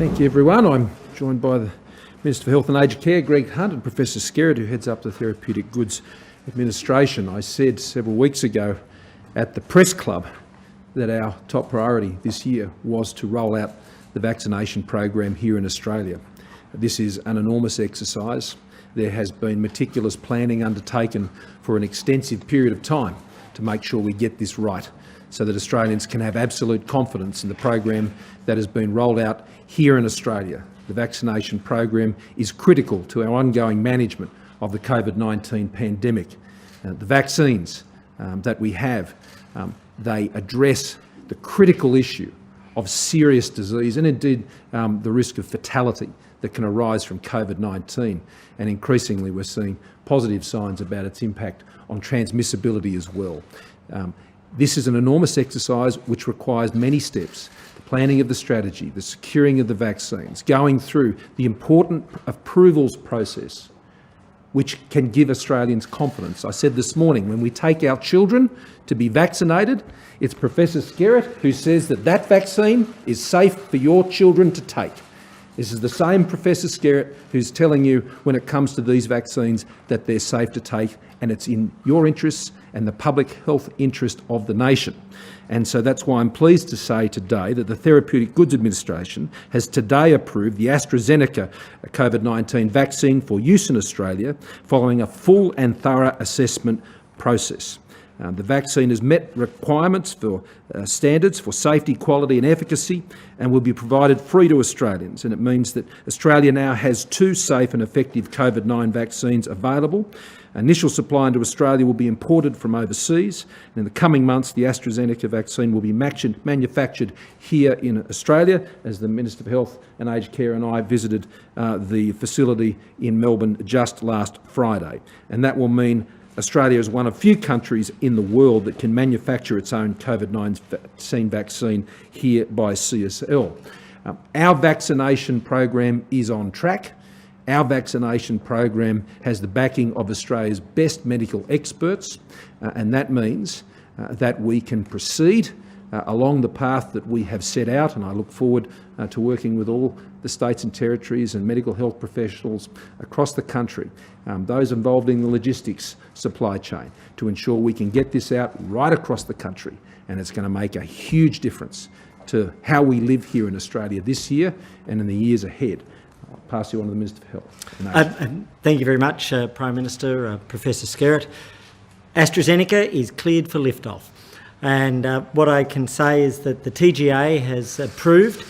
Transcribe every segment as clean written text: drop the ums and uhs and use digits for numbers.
Thank you, everyone. I'm joined by the Minister for Health and Aged Care, Greg Hunt, and Professor Skerritt, who heads up the Therapeutic Goods Administration. I said several weeks ago at the Press Club that our top priority this year was to roll out the vaccination program here in Australia. This is an enormous exercise. There has been meticulous planning undertaken for an extensive period of time to make sure we get this right, so that Australians can have absolute confidence in the program that has been rolled out here in Australia. The vaccination program is critical to our ongoing management of the COVID-19 pandemic. The vaccines that we have, they address the critical issue of serious disease and indeed the risk of fatality that can arise from COVID-19. And increasingly we're seeing positive signs about its impact on transmissibility as well. This is an enormous exercise which requires many steps: the planning of the strategy, the securing of the vaccines, going through the important approvals process, which can give Australians confidence. I said this morning, when we take our children to be vaccinated, it's Professor Skerritt who says that that vaccine is safe for your children to take. This is the same Professor Skerritt who's telling you when it comes to these vaccines that they're safe to take, and it's in your interests and the public health interest of the nation. And so that's why I'm pleased to say today that the Therapeutic Goods Administration has today approved the AstraZeneca COVID-19 vaccine for use in Australia following a full and thorough assessment process. The vaccine has met requirements for standards for safety, quality and efficacy, and will be provided free to Australians. And it means that Australia now has 2 safe and effective COVID-19 vaccines available. Initial supply into Australia will be imported from overseas. And in the coming months, the AstraZeneca vaccine will be manufactured here in Australia, as the Minister for Health and Aged Care and I visited the facility in Melbourne just last Friday. And that will mean Australia is one of few countries in the world that can manufacture its own COVID-19 vaccine here by CSL. Our vaccination program is on track. Our vaccination program has the backing of Australia's best medical experts, and that means that we can proceed along the path that we have set out, and I look forward to working with all the states and territories and medical health professionals across the country, those involved in the logistics supply chain, to ensure we can get this out right across the country. And it's going to make a huge difference to how we live here in Australia this year and in the years ahead. I'll pass you on to the Minister for Health. Thank you very much, Prime Minister, Professor Skerritt. AstraZeneca is cleared for liftoff. And what I can say is that the TGA has approved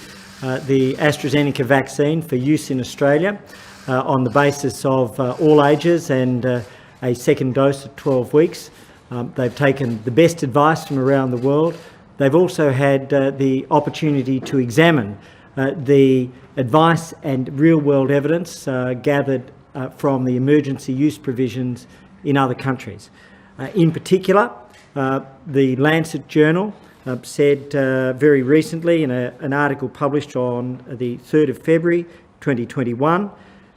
the AstraZeneca vaccine for use in Australia on the basis of all ages and a second dose at 12 weeks. They've taken the best advice from around the world. They've also had the opportunity to examine the advice and real-world evidence gathered from the emergency use provisions in other countries. In particular, the Lancet journal said very recently in an article published on the 3rd of February 2021,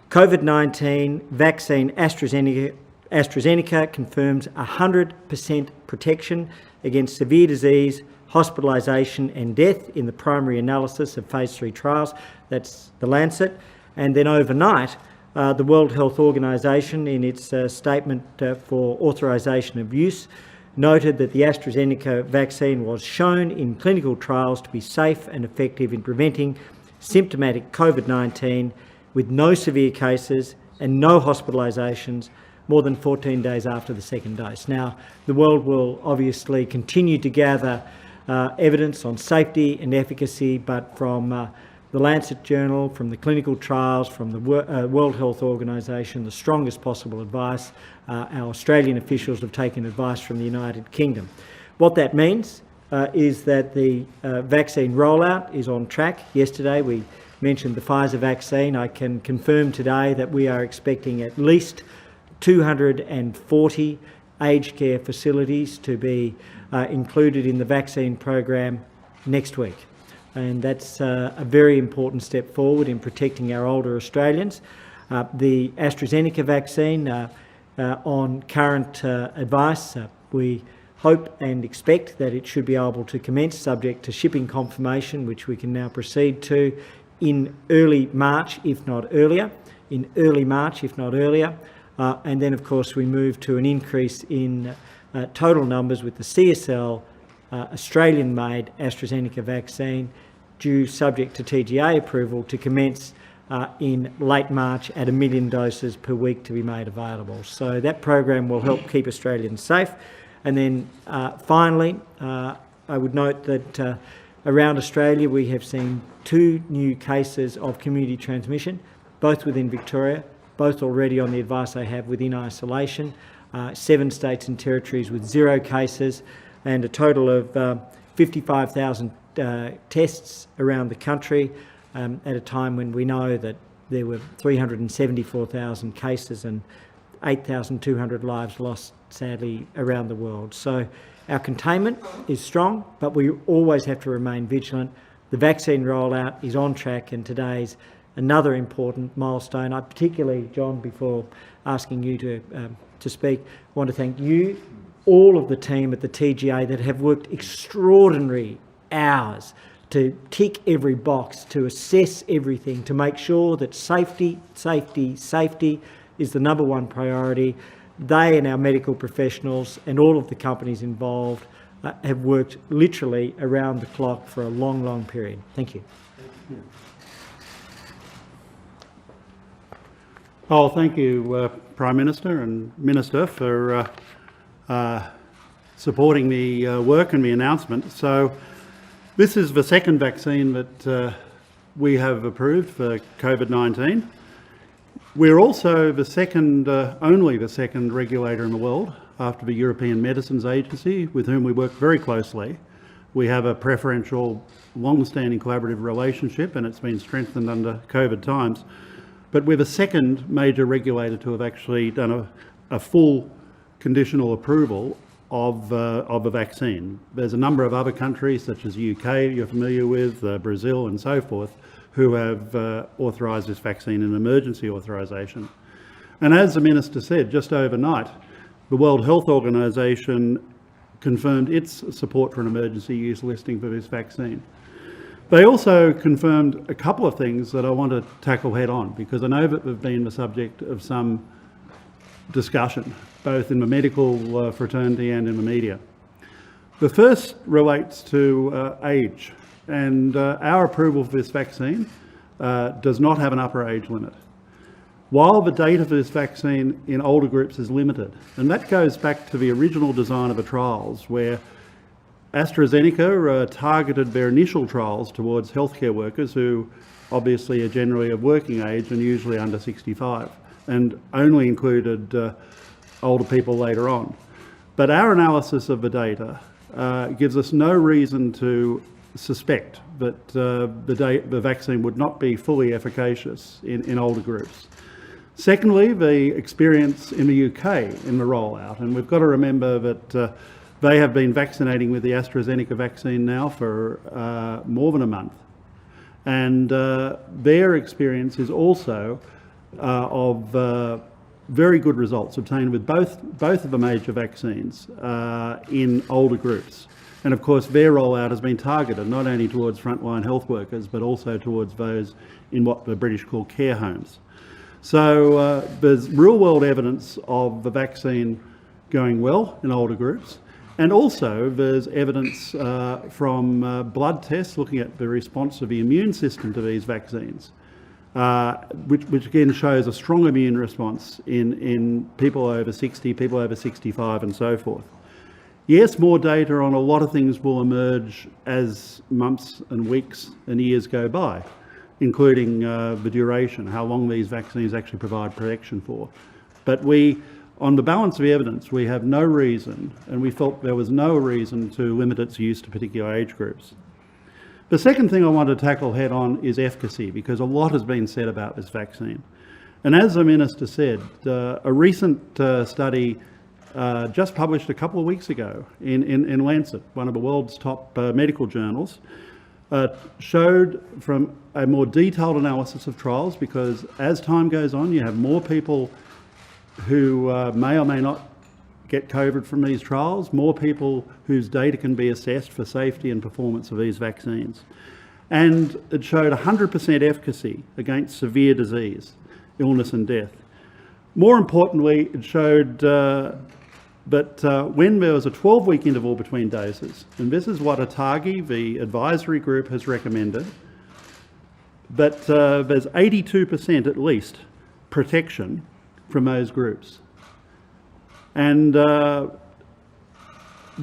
COVID-19 vaccine AstraZeneca confirms 100% protection against severe disease, hospitalisation and death in the primary analysis of phase 3 trials. That's the Lancet. And then overnight, the World Health Organization, in its statement for authorisation of use, noted that the AstraZeneca vaccine was shown in clinical trials to be safe and effective in preventing symptomatic COVID-19 with no severe cases and no hospitalisations more than 14 days after the second dose. Now, the world will obviously continue to gather evidence on safety and efficacy, but from the Lancet journal, from the clinical trials, from the World Health Organization, the strongest possible advice. Our Australian officials have taken advice from the United Kingdom. What that means is that the vaccine rollout is on track. Yesterday we mentioned the Pfizer vaccine. I can confirm today that we are expecting at least 240 aged care facilities to be included in the vaccine program next week. And that's a very important step forward in protecting our older Australians. The AstraZeneca vaccine, on current advice, we hope and expect that it should be able to commence, subject to shipping confirmation, which we can now proceed to, in early March, if not earlier. And then, of course, we moved to an increase in total numbers with the CSL Australian-made AstraZeneca vaccine due, subject to TGA approval, to commence in late March at 1 million doses per week to be made available. So that program will help keep Australians safe. And then finally, I would note that around Australia we have seen 2 new cases of community transmission, both within Victoria, both already on the advice I have within isolation, 7 states and territories with 0 cases, and a total of 55,000 tests around the country at a time when we know that there were 374,000 cases and 8,200 lives lost, sadly, around the world. So our containment is strong, but we always have to remain vigilant. The vaccine rollout is on track, and today's another important milestone. I particularly, John, before asking you to speak, want to thank you, all of the team at the TGA that have worked extraordinary hours to tick every box, to assess everything, to make sure that safety is the number one priority. They and our medical professionals and all of the companies involved have worked literally around the clock for a long, long period. Thank you. Oh, thank you, Prime Minister and Minister, for supporting the work and the announcement. So this is the second vaccine that we have approved for COVID-19. We're also the second, only the second regulator in the world after the European Medicines Agency, with whom we work very closely. We have a preferential, long-standing collaborative relationship, and it's been strengthened under COVID times. But we're the second major regulator to have actually done a full conditional approval of a vaccine. There's a number of other countries, such as the UK, you're familiar with, Brazil and so forth, who have authorised this vaccine in emergency authorisation. And as the Minister said, just overnight, the World Health Organization confirmed its support for an emergency use listing for this vaccine. They also confirmed a couple of things that I want to tackle head on, because I know that they've been the subject of some discussion, both in the medical fraternity and in the media. The first relates to age, and our approval for this vaccine does not have an upper age limit, while the data for this vaccine in older groups is limited. And that goes back to the original design of the trials, where AstraZeneca targeted their initial trials towards healthcare workers who obviously are generally of working age and usually under 65, and only included older people later on. But our analysis of the data gives us no reason to suspect that the vaccine would not be fully efficacious in older groups. Secondly, the experience in the UK in the rollout, and we've got to remember that they have been vaccinating with the AstraZeneca vaccine now for more than a month. And their experience is also of very good results obtained with both of the major vaccines in older groups. And of course, their rollout has been targeted not only towards frontline health workers, but also towards those in what the British call care homes. So there's real world evidence of the vaccine going well in older groups. And also there's evidence from blood tests looking at the response of the immune system to these vaccines, which again shows a strong immune response in people over 60, people over 65 and so forth. Yes, more data on a lot of things will emerge as months and weeks and years go by, including the duration, how long these vaccines actually provide protection for. But on the balance of the evidence, we have no reason, and we felt there was no reason to limit its use to particular age groups. The second thing I want to tackle head on is efficacy, because a lot has been said about this vaccine. And as the Minister said, a recent study just published a couple of weeks ago in Lancet, one of the world's top medical journals, showed from a more detailed analysis of trials, because as time goes on, you have more people who may or may not get COVID from these trials, more people whose data can be assessed for safety and performance of these vaccines. and it showed 100% efficacy against severe disease, illness and death. More importantly, it showed that when there was a 12-week interval between doses, and this is what ATAGI, the advisory group, has recommended, but there's 82% at least protection from those groups. And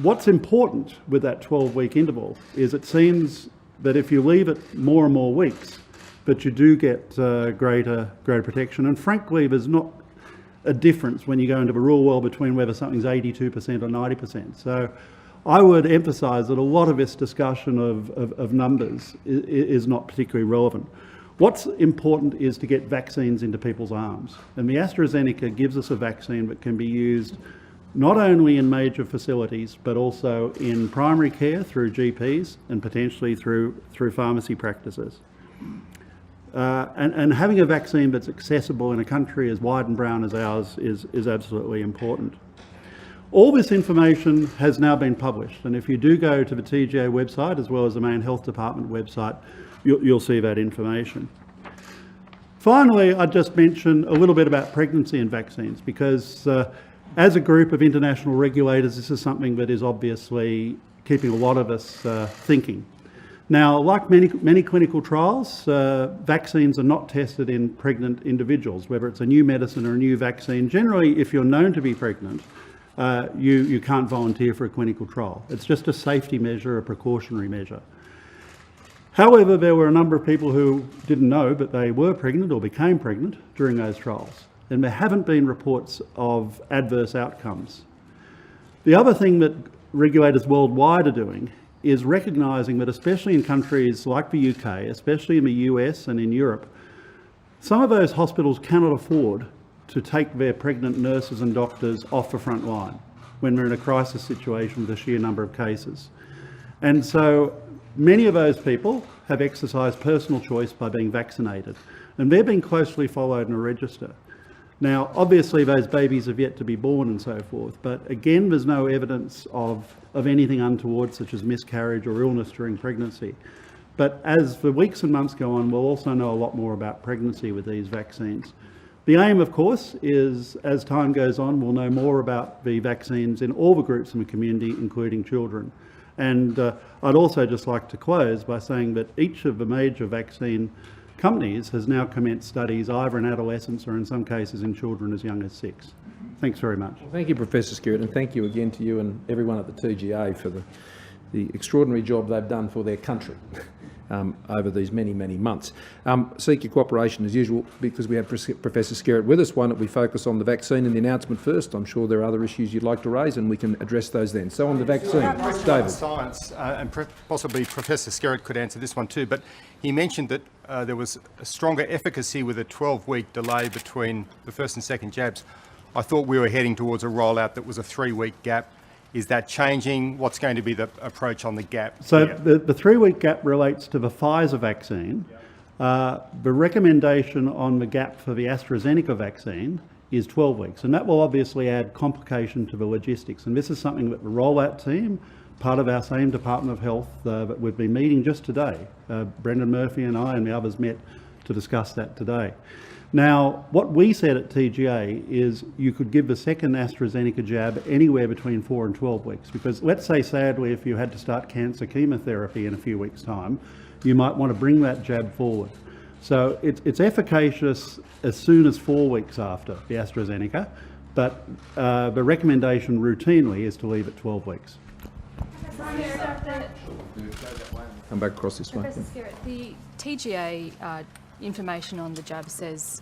what's important with that 12-week interval is it seems that if you leave it more and more weeks, that you do get greater protection. And frankly, there's not a difference when you go into the real world between whether something's 82% or 90%. So I would emphasise that a lot of this discussion of numbers is not particularly relevant. What's important is to get vaccines into people's arms. And the AstraZeneca gives us a vaccine that can be used not only in major facilities, but also in primary care through GPs and potentially through pharmacy practices. And having a vaccine that's accessible in a country as wide and brown as ours is absolutely important. All this information has now been published, and if you do go to the TGA website as well as the main health department website, you'll see that information. Finally, I'd just mention a little bit about pregnancy and vaccines, because as a group of international regulators, this is something that is obviously keeping a lot of us thinking. Now, like many clinical trials, vaccines are not tested in pregnant individuals, whether it's a new medicine or a new vaccine. Generally, if you're known to be pregnant, you can't volunteer for a clinical trial. It's just a safety measure, a precautionary measure. However, there were a number of people who didn't know that they were pregnant or became pregnant during those trials, and there haven't been reports of adverse outcomes. The other thing that regulators worldwide are doing is recognising that, especially in countries like the UK, especially in the US and in Europe, some of those hospitals cannot afford to take their pregnant nurses and doctors off the front line when we're in a crisis situation with the sheer number of cases. And so many of those people have exercised personal choice by being vaccinated, and they're being closely followed in a register. Now, obviously those babies have yet to be born and so forth, but again, there's no evidence of anything untoward, such as miscarriage or illness during pregnancy. But as the weeks and months go on, we'll also know a lot more about pregnancy with these vaccines. The aim, of course, is as time goes on, we'll know more about the vaccines in all the groups in the community, including children. And I'd also just like to close by saying that each of the major vaccine companies has now commenced studies either in adolescents or in some cases in children as young as 6. Thanks very much. Well, thank you, Professor Skerritt, and thank you again to you and everyone at the TGA for the extraordinary job they've done for their country over these many, many months. Seek your cooperation as usual, because we have Professor Skerritt with us. Why don't we focus on the vaccine and the announcement first? I'm sure there are other issues you'd like to raise and we can address those then. So on the vaccine, David. Science, and possibly Professor Skerritt could answer this one too, but he mentioned that there was a stronger efficacy with a 12-week delay between the first and second jabs. I thought we were heading towards a rollout that was a 3-week gap. Is that changing? What's going to be the approach on the gap? So the 3-week gap relates to the Pfizer vaccine. The recommendation on the gap for the AstraZeneca vaccine is 12 weeks, and that will obviously add complication to the logistics. And this is something that the rollout team, part of our same Department of Health, that we've been meeting just today. Brendan Murphy and I and the others met to discuss that today. Now, what we said at TGA is you could give the second AstraZeneca jab anywhere between 4 and 12 weeks, because let's say, sadly, if you had to start cancer chemotherapy in a few weeks' time, you might want to bring that jab forward. So it's efficacious as soon as 4 weeks after the AstraZeneca, but the recommendation routinely is to leave it 12 weeks. Come back across this way. Professor Skerritt, the TGA information on the jab says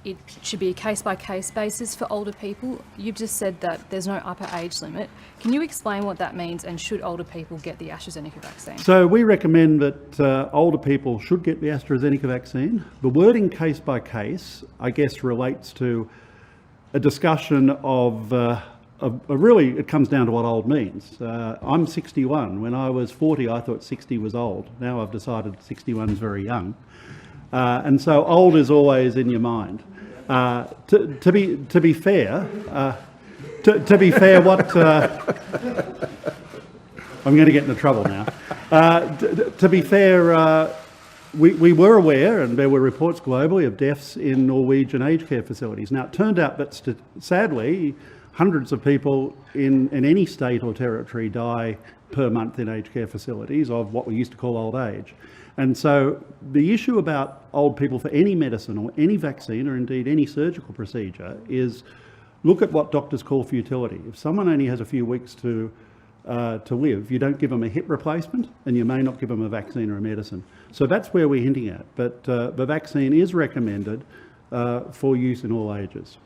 it should be a case-by-case basis for older people. You've just said that there's no upper age limit. Can you explain what that means, and should older people get the AstraZeneca vaccine? So we recommend that older people should get the AstraZeneca vaccine. The wording case-by-case, I guess, relates to a discussion of really, it comes down to what old means. I'm 61. When I was 40, I thought 60 was old. Now I've decided 61 is very young. And so old is always in your mind. To be fair, what I'm going to get into trouble now. To be fair, we were aware, and there were reports globally, of deaths in Norwegian aged care facilities. Now, it turned out that, sadly, hundreds of people in any state or territory die per month in aged care facilities of what we used to call old age. And so the issue about old people for any medicine or any vaccine or indeed any surgical procedure is look at what doctors call futility. If someone only has a few weeks to live, you don't give them a hip replacement and you may not give them a vaccine or a medicine. So that's where we're hinting at. But the vaccine is recommended for use in all ages.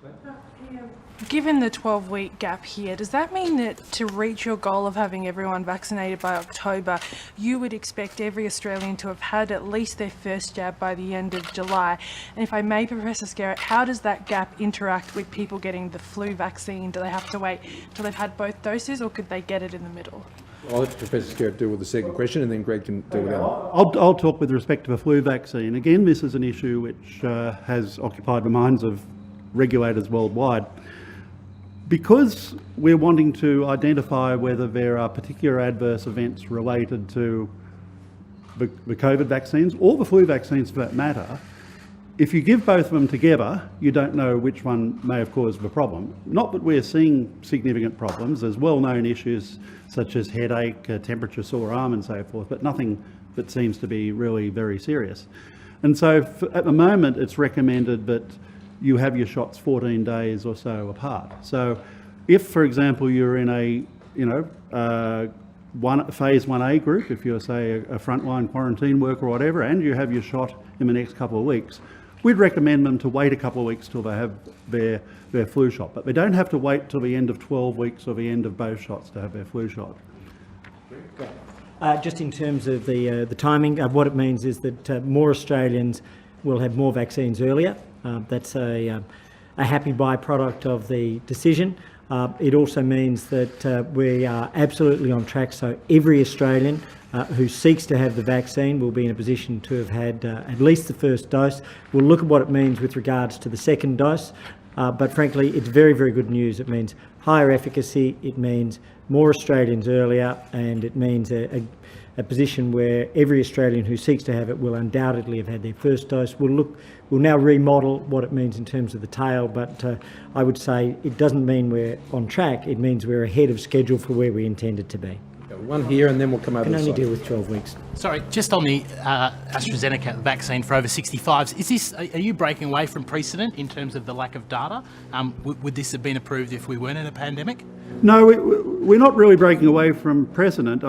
Given the 12-week gap here, does that mean that to reach your goal of having everyone vaccinated by October, you would expect every Australian to have had at least their first jab by the end of July? And if I may, Professor Skerritt, how does that gap interact with people getting the flu vaccine? Do they have to wait till they've had both doses, or could they get it in the middle? I'll let Professor Skerritt deal with the second question, and then Greg can deal with that one. I'll talk with respect to the flu vaccine. Again, this is an issue which has occupied the minds of regulators worldwide. Because we're wanting to identify whether there are particular adverse events related to the COVID vaccines or the flu vaccines for that matter, if you give both of them together, you don't know which one may have caused the problem. Not that we're seeing significant problems. There's well-known issues such as headache, temperature, sore arm and so forth, but nothing that seems to be really very serious. And so at the moment, it's recommended that you have your shots 14 days or so apart. So if, for example, you're in a, phase 1A group, if you're, say, a frontline quarantine worker or whatever, and you have your shot in the next couple of weeks, we'd recommend them to wait a couple of weeks till they have their flu shot. But they don't have to wait till the end of 12 weeks or the end of both shots to have their flu shot. Just in terms of the timing, what it means is that more Australians will have more vaccines earlier. That's a happy byproduct of the decision. It also means that we are absolutely on track, so every Australian who seeks to have the vaccine will be in a position to have had at least the first dose. We'll look at what it means with regards to the second dose, but frankly it's very, very good news. It means higher efficacy, it means more Australians earlier, and it means a position where every Australian who seeks to have it will undoubtedly have had their first dose. We'll now remodel what it means in terms of the tail, but I would say it doesn't mean we're on track, it means we're ahead of schedule for where we intended to be. One here and then we'll come over Can the only side. deal with 12 weeks. Sorry, just on the AstraZeneca vaccine for over 65s, are you breaking away from precedent in terms of the lack of data? Would this have been approved if we weren't in a pandemic? No, we're not really breaking away from precedent.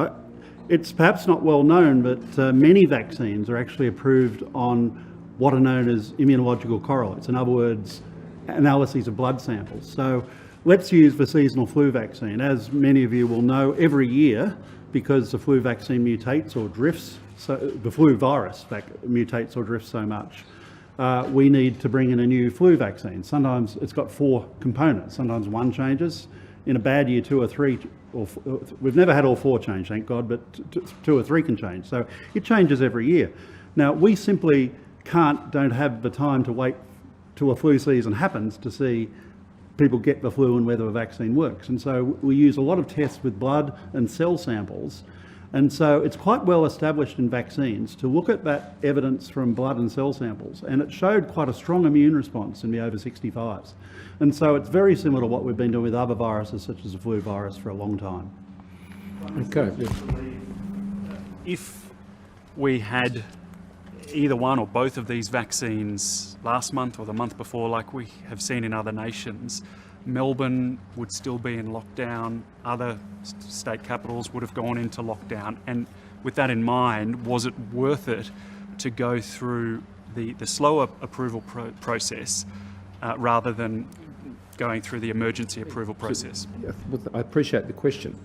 It's perhaps not well known, but many vaccines are actually approved on what are known as immunological correlates. In other words, analyses of blood samples. So let's use the seasonal flu vaccine. As many of you will know, every year, because the flu vaccine mutates or drifts, so the flu virus mutates or drifts so much, we need to bring in a new flu vaccine. Sometimes it's got 4 components. Sometimes one changes. In a bad year, 2 or 3, we've never had all 4 change, thank God, but 2 or 3 can change. So it changes every year. Now, we simply don't have the time to wait till a flu season happens to see people get the flu and whether the vaccine works. And so we use a lot of tests with blood and cell samples. And so it's quite well established in vaccines to look at that evidence from blood and cell samples. And it showed quite a strong immune response in the over 65s. And so it's very similar to what we've been doing with other viruses, such as the flu virus, for a long time. Okay. If we had either one or both of these vaccines last month or the month before, like we have seen in other nations, Melbourne would still be in lockdown, other state capitals would have gone into lockdown. And with that in mind, was it worth it to go through the slower approval process rather than going through the emergency approval process? I appreciate the question.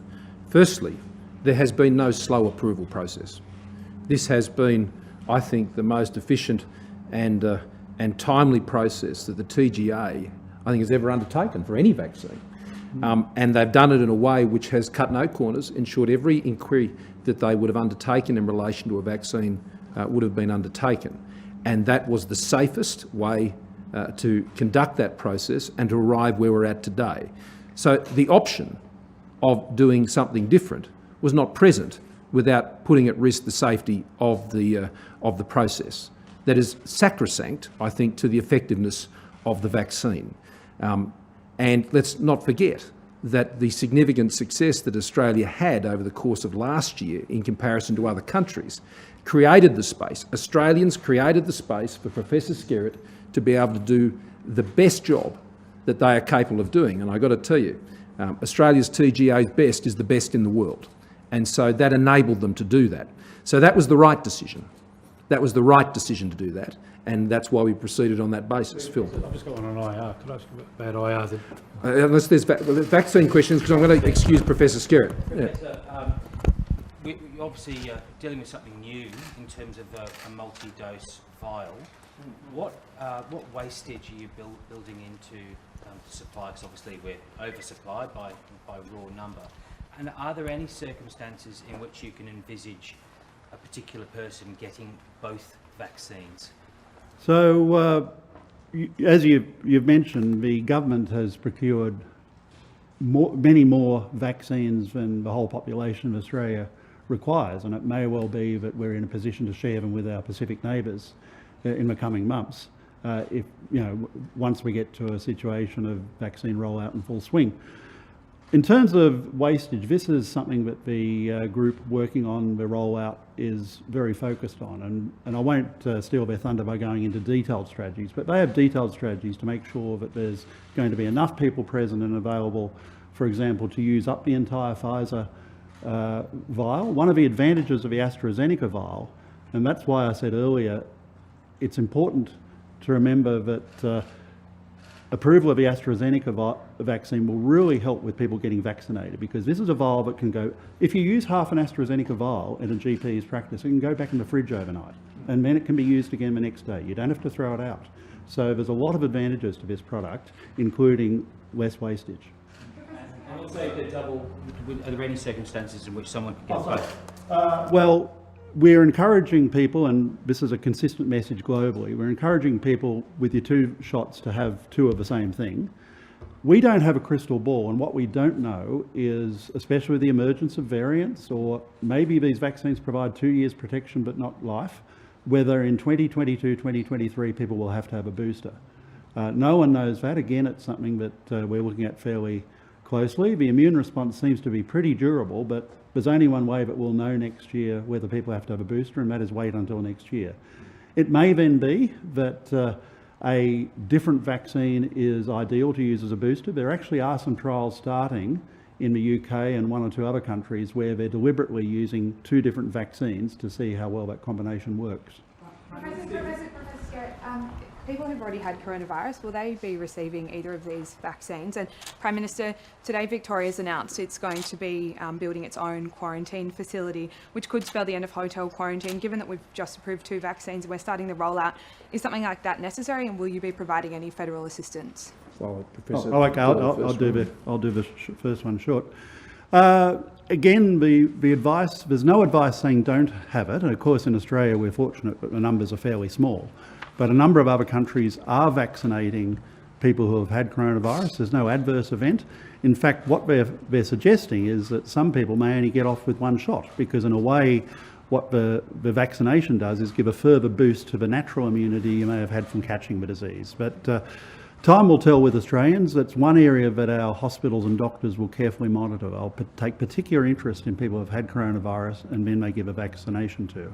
Firstly, there has been no slow approval process. This has been, I think, the most efficient and timely process that the TGA, I think, has ever undertaken for any vaccine. And they've done it in a way which has cut no corners, ensured every inquiry that they would have undertaken in relation to a vaccine would have been undertaken. And that was the safest way to conduct that process and to arrive where we're at today. So the option of doing something different was not present without putting at risk the safety of the process. That is sacrosanct, I think, to the effectiveness of the vaccine. And let's not forget that the significant success that Australia had over the course of last year in comparison to other countries created the space. Australians created the space for Professor Skerritt to be able to do the best job that they are capable of doing. And I've got to tell you, Australia's TGA's best is the best in the world. And so that enabled them to do that. So that was the right decision. That was the right decision to do that. And that's why we proceeded on that basis. Phil. I've just got one on IR. Could I ask about IR? Unless there's vaccine questions, because I'm going to excuse Professor Skerritt. Professor, we're obviously dealing with something new in terms of a multi-dose vial. What wastage are you building into the supply? Because obviously we're oversupplied by raw number. And are there any circumstances in which you can envisage a particular person getting both vaccines? So, as you've mentioned, the government has procured many more vaccines than the whole population of Australia requires, and it may well be that we're in a position to share them with our Pacific neighbours in the coming months, if once we get to a situation of vaccine rollout in full swing. In terms of wastage, this is something that the group working on the rollout is very focused on, and I won't steal their thunder by going into detailed strategies, but they have detailed strategies to make sure that there's going to be enough people present and available, for example, to use up the entire Pfizer vial. One of the advantages of the AstraZeneca vial, and that's why I said earlier, it's important to remember that approval of the AstraZeneca vaccine will really help with people getting vaccinated, because this is a vial that can go, if you use half an AstraZeneca vial in a GP's practice, it can go back in the fridge overnight, and then it can be used again the next day. You don't have to throw it out. So there's a lot of advantages to this product, including less wastage. And also, are there any circumstances in which someone could get both? Well, we're encouraging people, and this is a consistent message globally, we're encouraging people with your 2 shots to have 2 of the same thing. We don't have a crystal ball, and what we don't know is, especially with the emergence of variants, or maybe these vaccines provide 2 years protection but not life, whether in 2022, 2023 people will have to have a booster. No one knows that. Again, it's something that we're looking at fairly closely. The immune response seems to be pretty durable, but there's only one way that we'll know next year whether people have to have a booster, and that is wait until next year. It may then be that a different vaccine is ideal to use as a booster. There actually are some trials starting in the UK and 1 or 2 other countries where they're deliberately using 2 different vaccines to see how well that combination works. Professor Skerritt, people who've already had coronavirus, will they be receiving either of these vaccines? And Prime Minister, today Victoria's announced it's going to be building its own quarantine facility, which could spell the end of hotel quarantine. Given that we've just approved 2 vaccines and we're starting the rollout, is something like that necessary, and will you be providing any federal assistance? Well, Professor, I'll do the first one short. Again, the advice, there's no advice saying don't have it, and of course in Australia we're fortunate that the numbers are fairly small, but a number of other countries are vaccinating people who have had coronavirus. There's no adverse event. In fact, what they're suggesting is that some people may only get off with 1 shot, because in a way what the vaccination does is give a further boost to the natural immunity you may have had from catching the disease. But time will tell with Australians. That's one area that our hospitals and doctors will carefully monitor. They'll take particular interest in people who have had coronavirus and then they give a vaccination to.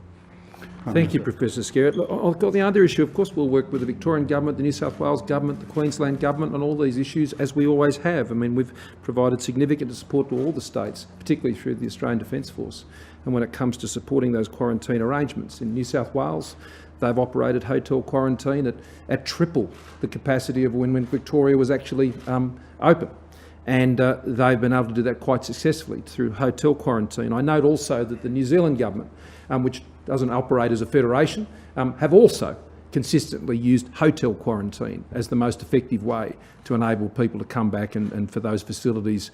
Thank you, Professor Skerritt. I've got the other issue. Of course, we'll work with the Victorian Government, the New South Wales Government, the Queensland Government on all these issues, as we always have. I mean, we've provided significant support to all the states, particularly through the Australian Defence Force. And when it comes to supporting those quarantine arrangements, in New South Wales, they've operated hotel quarantine at triple the capacity of when Victoria was actually open. And they've been able to do that quite successfully through hotel quarantine. I note also that the New Zealand Government, which doesn't operate as a federation, have also consistently used hotel quarantine as the most effective way to enable people to come back and for those facilities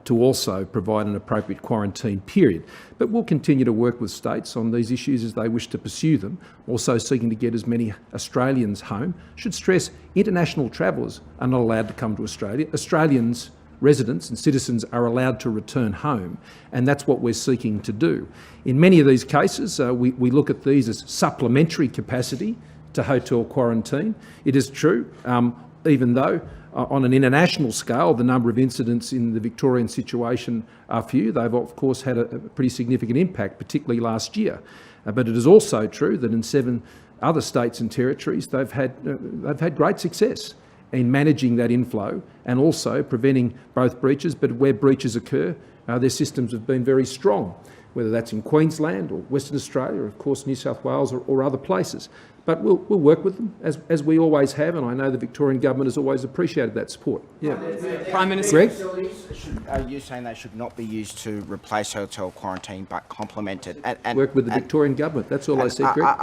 to also provide an appropriate quarantine period. But we'll continue to work with states on these issues as they wish to pursue them, also seeking to get as many Australians home. Should stress international travellers are not allowed to come to Australia. Australians residents and citizens are allowed to return home, and that's what we're seeking to do. In many of these cases, we look at these as supplementary capacity to hotel quarantine. It is true, even though on an international scale, the number of incidents in the Victorian situation are few. They've of course had a pretty significant impact, particularly last year. But it is also true that in 7 other states and territories, they've had great success in managing that inflow and also preventing both breaches. But where breaches occur, their systems have been very strong, whether that's in Queensland or Western Australia, or of course New South Wales or other places. But we'll work with them as we always have, and I know the Victorian government has always appreciated that support. Yeah. Prime Minister, Greg? are you saying they should not be used to replace hotel quarantine but complement it? Work with the Victorian government. That's all I said, Greg.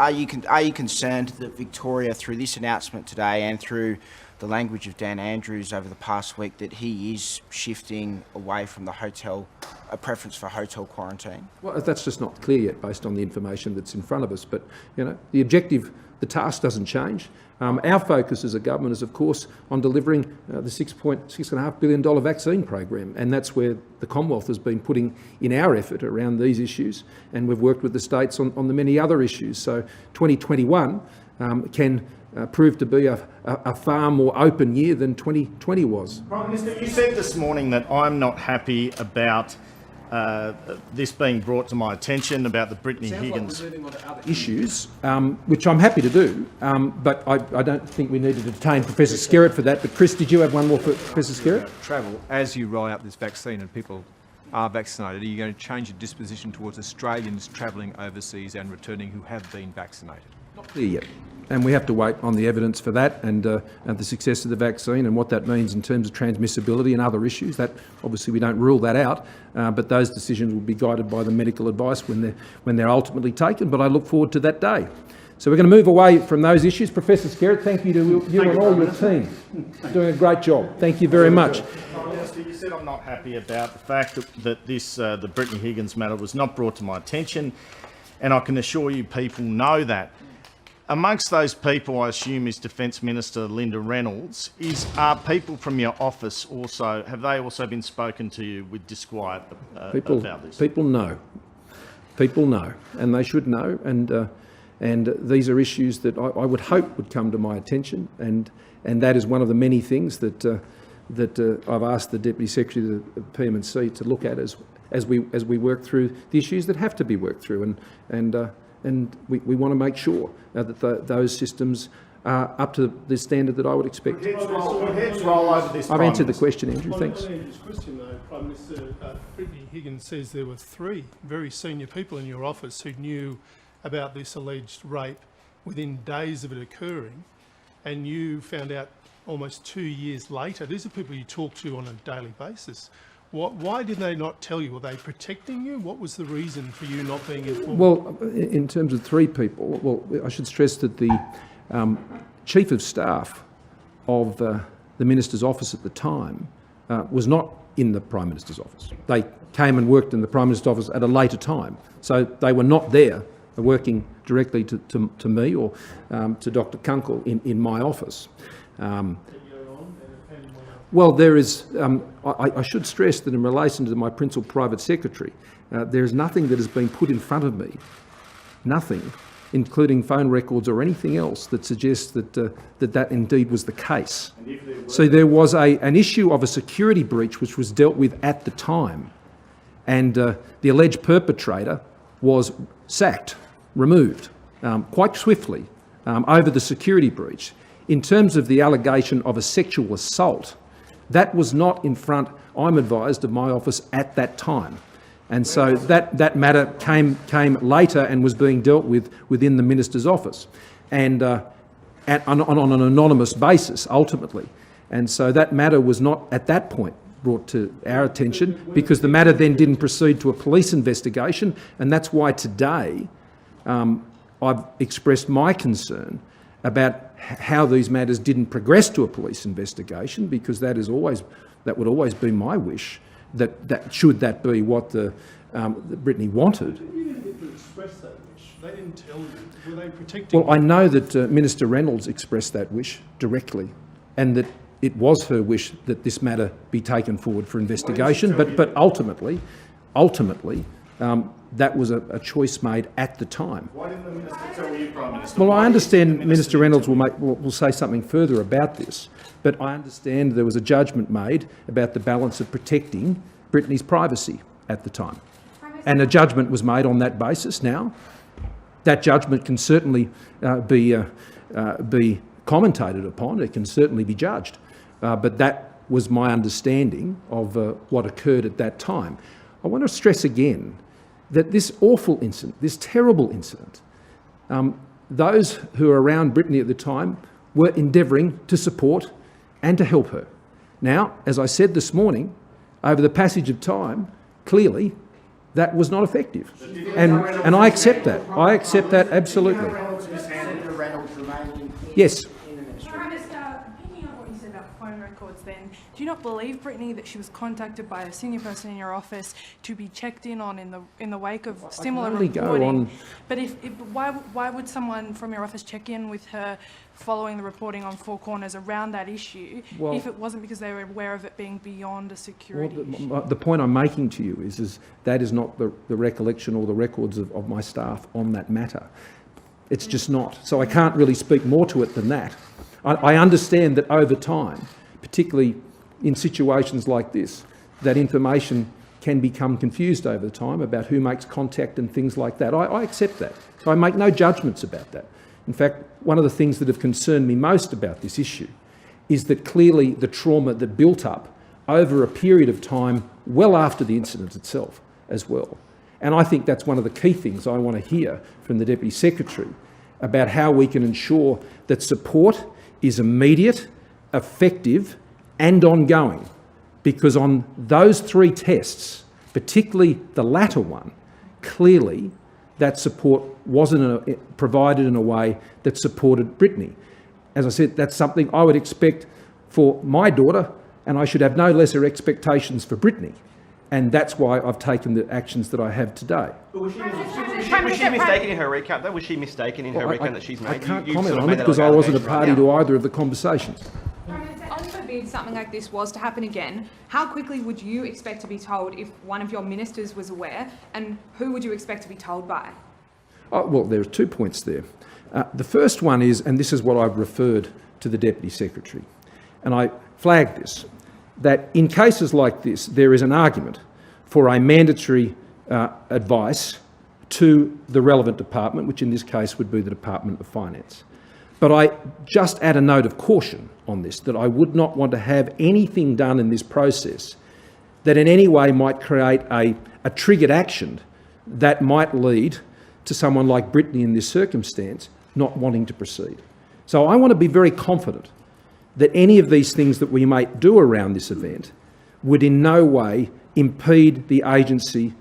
Are you concerned that Victoria, through this announcement today and through the language of Dan Andrews over the past week, that he is shifting away from a preference for hotel quarantine? Well, that's just not clear yet based on the information that's in front of us. But, the objective, the task doesn't change. Our focus as a government is, of course, on delivering the $6.5 billion vaccine program, and that's where the Commonwealth has been putting in our effort around these issues, and we've worked with the states on the many other issues. So 2021 can prove to be a far more open year than 2020 was. Prime Minister, you said this morning that I'm not happy about this being brought to my attention about the Brittany Higgins issues, which I'm happy to do, but I don't think we need to detain Professor Skerritt for that. But Chris, did you have one more for Professor Skerritt? Travel, as you roll out this vaccine and people are vaccinated, are you going to change your disposition towards Australians travelling overseas and returning who have been vaccinated? Not clear yet. And we have to wait on the evidence for that and the success of the vaccine and what that means in terms of transmissibility and other issues. That obviously we don't rule that out, but those decisions will be guided by the medical advice when they're ultimately taken. But I look forward to that day. So we're going to move away from those issues. Professor Skerritt, thank you to you and all your team. Doing a great job. Thank you very much. Prime Minister, you said I'm not happy about the fact that the Brittany Higgins matter was not brought to my attention, and I can assure you people know that. Amongst those people, I assume, is Defence Minister Linda Reynolds. Are people from your office have they also been spoken to you with disquiet about this? People know. People know, and they should know. And these are issues that I would hope would come to my attention, and that is one of the many things that I've asked the Deputy Secretary of the PM&C to look at as we work through the issues that have to be worked through, and we want to make sure that those systems are up to the standard that I would expect. I've answered the question, Andrew. Thanks. Andrew's question, though, Prime Minister, Brittany Higgins says there were 3 very senior people in your office who knew about this alleged rape within days of it occurring, and you found out almost 2 years later. These are people you talk to on a daily basis. Why did they not tell you? Were they protecting you? What was the reason for you not being informed? Well, in terms of 3 people, I should stress that the Chief of Staff of the Minister's office at the time was not in the Prime Minister's office. They came and worked in the Prime Minister's office at a later time. So they were not there working directly to me or to Dr Kunkel in my office. Well, there is, I should stress that in relation to my principal private secretary, there is nothing that has been put in front of me, nothing, including phone records or anything else that suggests that indeed was the case. So there was an issue of a security breach which was dealt with at the time, and the alleged perpetrator was sacked, removed, quite swiftly over the security breach. In terms of the allegation of a sexual assault, that was not in front, I'm advised, of my office at that time. And so that matter came later and was being dealt with within the Minister's office, and on an anonymous basis, ultimately. And so that matter was not at that point brought to our attention, because the matter then didn't proceed to a police investigation, and that's why today I've expressed my concern about how these matters didn't progress to a police investigation, because that would always be my wish, that should that be what the Brittany wanted. You didn't get to express that wish. They didn't tell you. Were they protecting? Well, I know that Minister Reynolds expressed that wish directly, and that it was her wish that this matter be taken forward for investigation, but ultimately, that was a choice made at the time. Why didn't the Minister tell you, Prime Minister? Well, I understand Minister Reynolds will say something further about this, but I understand there was a judgment made about the balance of protecting Brittany's privacy at the time. And a judgment was made on that basis. Now, that judgment can certainly be commentated upon. It can certainly be judged. But that was my understanding of what occurred at that time. I want to stress again that this awful incident, this terrible incident, those who were around Brittany at the time were endeavouring to support and to help her. Now, as I said this morning, over the passage of time, clearly that was not effective. And I accept that. I accept that absolutely. Yes. Prime Minister, picking up what you said about phone records then, do you not believe, Brittany, that she was contacted by a senior person in your office to be checked in on in the wake of similar reporting? But why would someone from your office check in with her following the reporting on Four Corners around that issue if it wasn't because they were aware of it being beyond a security issue? The point I'm making to you is that is not the recollection or the records of my staff on that matter. It's just not. So I can't really speak more to it than that. I understand that over time, particularly in situations like this, that information can become confused over time about who makes contact and things like that. I accept that. So I make no judgments about that. In fact, one of the things that have concerned me most about this issue is that clearly the trauma that built up over a period of time well after the incident itself as well. And I think that's one of the key things I want to hear from the Deputy Secretary about how we can ensure that support is immediate, effective and ongoing. Because on those three tests, particularly the latter one, clearly that support wasn't provided in a way that supported Brittany. As I said, that's something I would expect for my daughter, and I should have no lesser expectations for Brittany. And that's why I've taken the actions that I have today. But was she mistaken in her recount, though? Was she mistaken in her recount that she's made? I can't comment on it because I wasn't a party to either of the conversations. God forbid something like this was to happen again, how quickly would you expect to be told if one of your ministers was aware, and who would you expect to be told by? Well, there are 2 points there. The first one is, and this is what I've referred to the Deputy Secretary, and I flagged this, that in cases like this, there is an argument for a mandatory advice to the relevant department, which in this case would be the Department of Finance. But I just add a note of caution on this, that I would not want to have anything done in this process that in any way might create a triggered action that might lead to someone like Brittany in this circumstance not wanting to proceed. So I want to be very confident that any of these things that we might do around this event would in no way impede the agency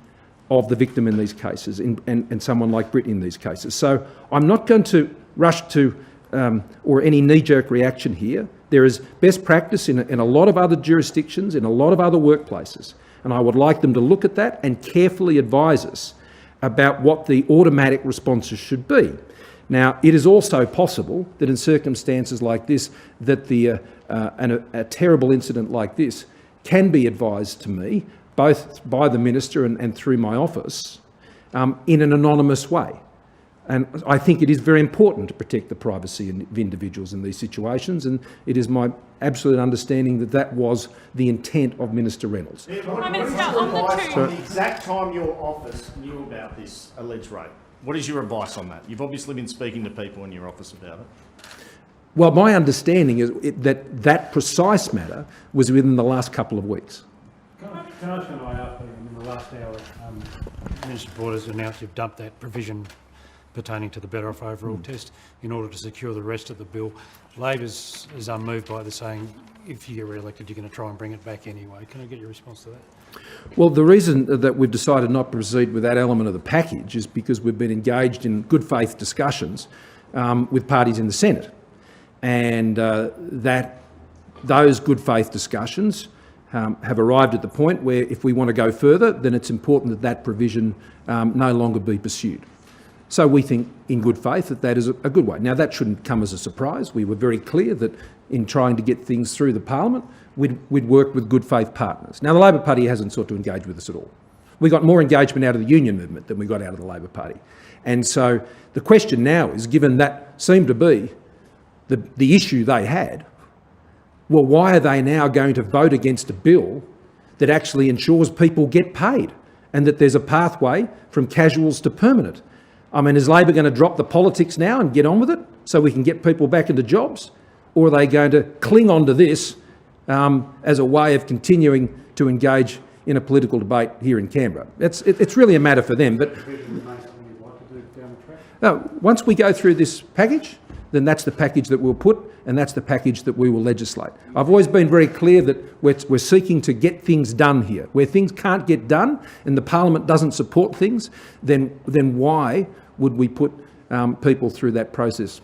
of the victim in these cases and someone like Brittany in these cases. So I'm not going to rush to or any knee-jerk reaction here. There is best practice in a lot of other jurisdictions, in a lot of other workplaces, and I would like them to look at that and carefully advise us about what the automatic responses should be. Now, it is also possible that in circumstances like this, that a terrible incident like this can be advised to me, both by the Minister and through my office, in an anonymous way. And I think it is very important to protect the privacy of individuals in these situations, and it is my absolute understanding that that was the intent of Minister Reynolds. Prime Minister, on the exact time your office knew about this alleged rape, what is your advice on that? You've obviously been speaking to people in your office about it. Well, my understanding is that that precise matter was within the last couple of weeks. Can I ask an IR, in the last hour, Minister Porter's announced you've dumped that provision pertaining to the Better Off Overall test in order to secure the rest of the bill. Labor is unmoved by this, saying if you get re-elected, you're going to try and bring it back anyway. Can I get your response to that? Well, the reason that we've decided not to proceed with that element of the package is because we've been engaged in good faith discussions with parties in the Senate, and that those good faith discussions have arrived at the point where if we want to go further, then it's important that that provision no longer be pursued. So we think, in good faith, that that is a good way. Now, that shouldn't come as a surprise. We were very clear that in trying to get things through the Parliament, we'd work with good faith partners. Now, the Labor Party hasn't sought to engage with us at all. We got more engagement out of the union movement than we got out of the Labor Party. And so the question now is, given that seemed to be the issue they had, well, why are they now going to vote against a bill that actually ensures people get paid and that there's a pathway from casuals to permanent? I mean, is Labor going to drop the politics now and get on with it so we can get people back into jobs? Or are they going to cling on to this as a way of continuing to engage in a political debate here in Canberra? It's really a matter for them. But once we go through this package, then that's the package that we'll put, and that's the package that we will legislate. I've always been very clear that we're seeking to get things done here. Where things can't get done and the Parliament doesn't support things, then why would we put people through that process?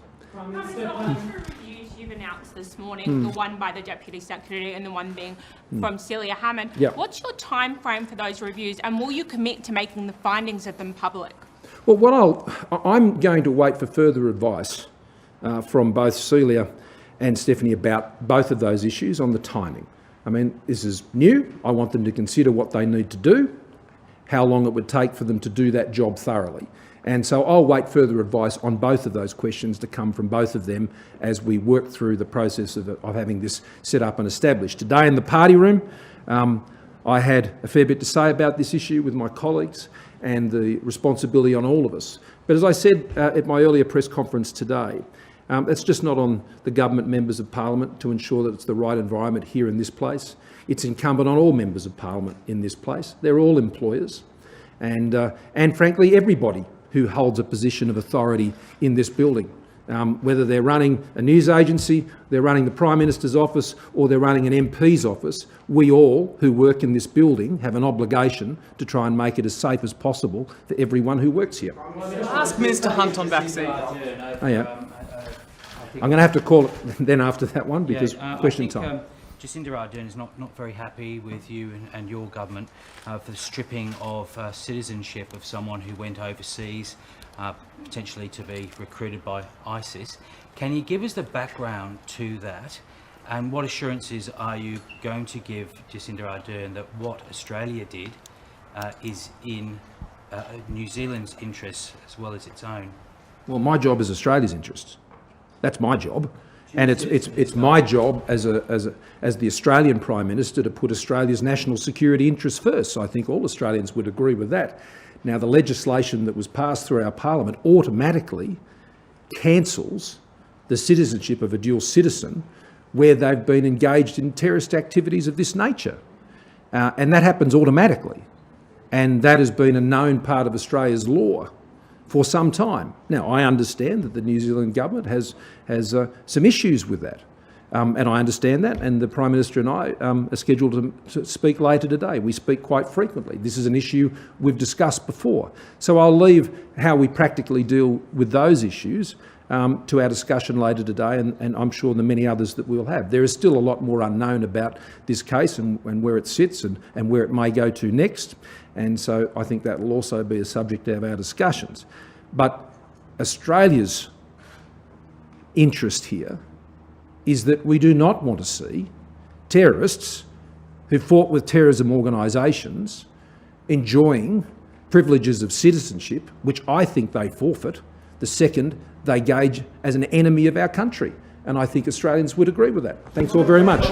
You've announced this morning, the one by the Deputy Secretary and the one being from Celia Hammond. Yep. What's your time frame for those reviews, and will you commit to making the findings of them public? Well, I'm going to wait for further advice from both Celia and Stephanie about both of those issues on the timing. I mean, this is new. I want them to consider what they need to do, how long it would take for them to do that job thoroughly. And so I'll wait further advice on both of those questions to come from both of them as we work through the process of having this set up and established. Today in the party room, I had a fair bit to say about this issue with my colleagues and the responsibility on all of us. But as I said at my earlier press conference today, it's just not on the government members of Parliament to ensure that it's the right environment here in this place. It's incumbent on all members of Parliament in this place. They're all employers, and frankly, everybody who holds a position of authority in this building. Whether they're running a news agency, they're running the Prime Minister's office, or they're running an MP's office, we all who work in this building have an obligation to try and make it as safe as possible for everyone who works here. Ask Minister Hunt on vaccine. Oh, yeah. I'm going to have to call it then after that one because question time. Jacinda Ardern is not very happy with you and your government for the stripping of citizenship of someone who went overseas, potentially to be recruited by ISIS. Can you give us the background to that, and what assurances are you going to give Jacinda Ardern that what Australia did is in New Zealand's interests as well as its own? Well, my job is Australia's interests. That's my job. And it's my job as the Australian Prime Minister to put Australia's national security interests first. I think all Australians would agree with that. Now, the legislation that was passed through our Parliament automatically cancels the citizenship of a dual citizen where they've been engaged in terrorist activities of this nature. And that happens automatically. And that has been a known part of Australia's law for some time. Now, I understand that the New Zealand government has some issues with that. And I understand that, and the Prime Minister and I are scheduled to speak later today. We speak quite frequently. This is an issue we've discussed before. So I'll leave how we practically deal with those issues to our discussion later today, and I'm sure the many others that we'll have. There is still a lot more unknown about this case and where it sits and where it may go to next. And so I think that will also be a subject of our discussions. But Australia's interest here is that we do not want to see terrorists who fought with terrorism organisations enjoying privileges of citizenship, which I think they forfeit the second they gauge as an enemy of our country. And I think Australians would agree with that. Thanks all very much.